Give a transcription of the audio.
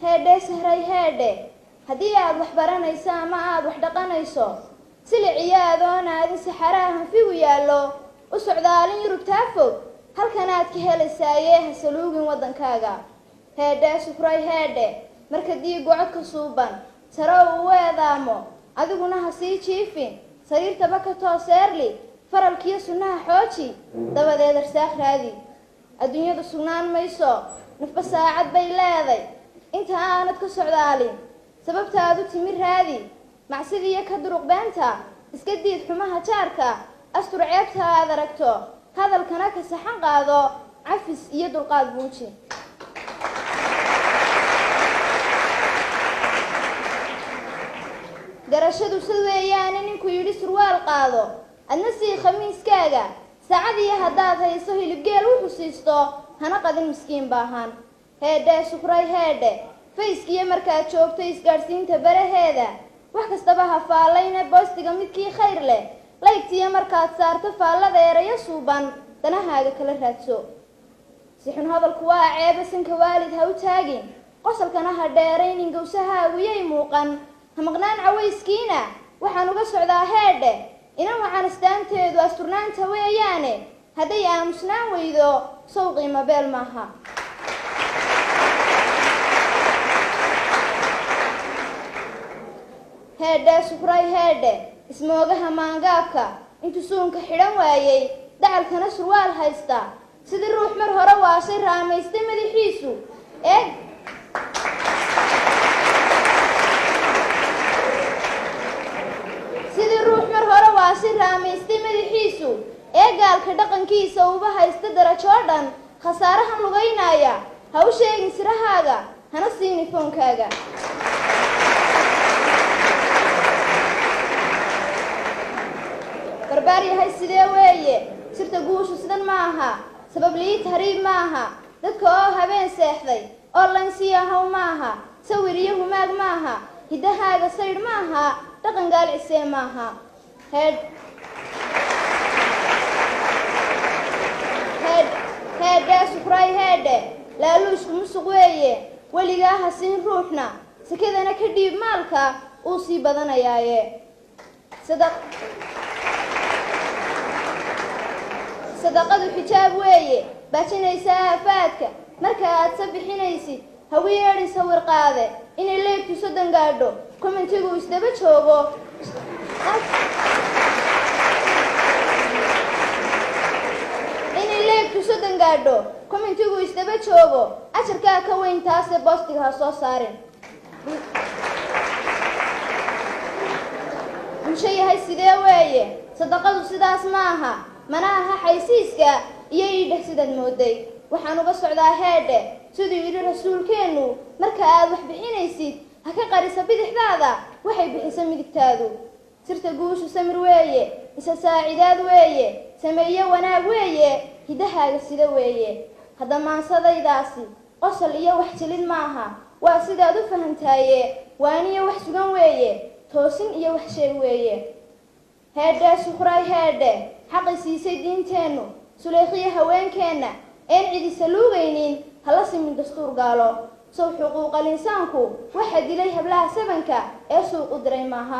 heedhe sahray heedhe haddii aad wax baranayso ama aad wax dhaqanayso siliciyo adoon aadin saxaraha hanfigu yaallo u socdaalin yurubtaa fog halkan aad ka helaysaaye ha saluugin waddankaaga heedhe sufray heedhe marka diigu codka suuban sare uu eedaamo adiguna ha sii jiifin sariirtaba ka tooseerli faralkiyo sunnaha xooji dabadeed arsaaq raadi adduunyadu sugnaan mayso nafba saacad bay leeday inta aanad ka socdaalin sababtaad u timi raadi macsidiiyo ka duruq beenta iska diid xumaha jaarka astur ceebta aad aragto hadalkana ka saxan qaado cafis iyo dulqaad buuji garashadu sid weeyaani ninku yidhi surwaal qaado adna sii khamiiskaaga saacadiyo haddaad hayso hilibgeel u xusiisto hana qadin miskiin baahan heedhe sufray heedhe fayskiyo markaad joogto isgaadhsiinta baraheeda wax kastaba ha faallayna boostiga midkii khayr leh laygtiyo markaad saarto faallada erayo suuban danahaaga kala raadso si xun hadalku waa ceeba sanka waalid ha u taagin qosalkana ha dheeraynin gawsahaagu yay muuqan ha maqnaan cawayskiina waxaan uga socdaa heedhe inan waxaan istaanteedu asturnaanta weeyaane hadday aamusnaan weydo sow qiimo beel maaha heedhe sufray heedhe ismoogaha maangaabka intuu suunka xidhan waayey dacalkana surwaal haysta sidii ruux mar hore waashay raamaystay madaxiisu eeg sidii ruux mar hore waashay raamaystay madaxiisu ee gaalka dhaqankiisa uba haysta darajoo dhan khasaarahan lugaynaya ha u sheegin sirahaaga hana siini foonkaaga barbaar yahay sidee weeye sirta guushu sidan ma aha sabab lii tahriib ma aha dadka oo habeen seexday oo lansiyahow ma aha sawir iyo humaag ma aha hiddahaaga saydh ma aha dhaqan gaalcisee ma aha heedhe sufray heedhe laaluushku musuq weeye weligaa ha siin ruuxna sakadana ka dhiib maalka uu sii badanayaaye sadaqadu xijaab weeye baajinaysaa aafaadka marka aad sabixinaysid hawi yeedhin sawir qaade inay leegtu soddon gaadho commentigu isdaba joogo ajarkaa ka weyn taase boostiga ha soo saarin bulsho yahay sidee weeye sadaqadu sidaas ma aha mana aha xaysiiska iyo iidheh sidaad mooday waxaan uga socdaa heedhe siduu yidhi rasuulkeennu marka aad wax bixinaysid ha ka qarisa bidixdaada waxay bixisa midigtaadu sirta guushu samir weeye isa saacidaad weeye sameeye wanaag weeye hiddahaaga sida weeye hadda maansadaydaasi qosol iyo wax jilid maaha waa sidaad u fahantaaye waaniyo wax sugan weeye toosin iyo wax sheeg weeye heedhe sufray heedhe xaqi siisay diinteennu suleekhiyo haweenkeenna een cidi saluugaynin hala simin dastuur gaalo sow xuquuqal insaanku waxa dilay hablaha sabanka ee suuq u diray maaha.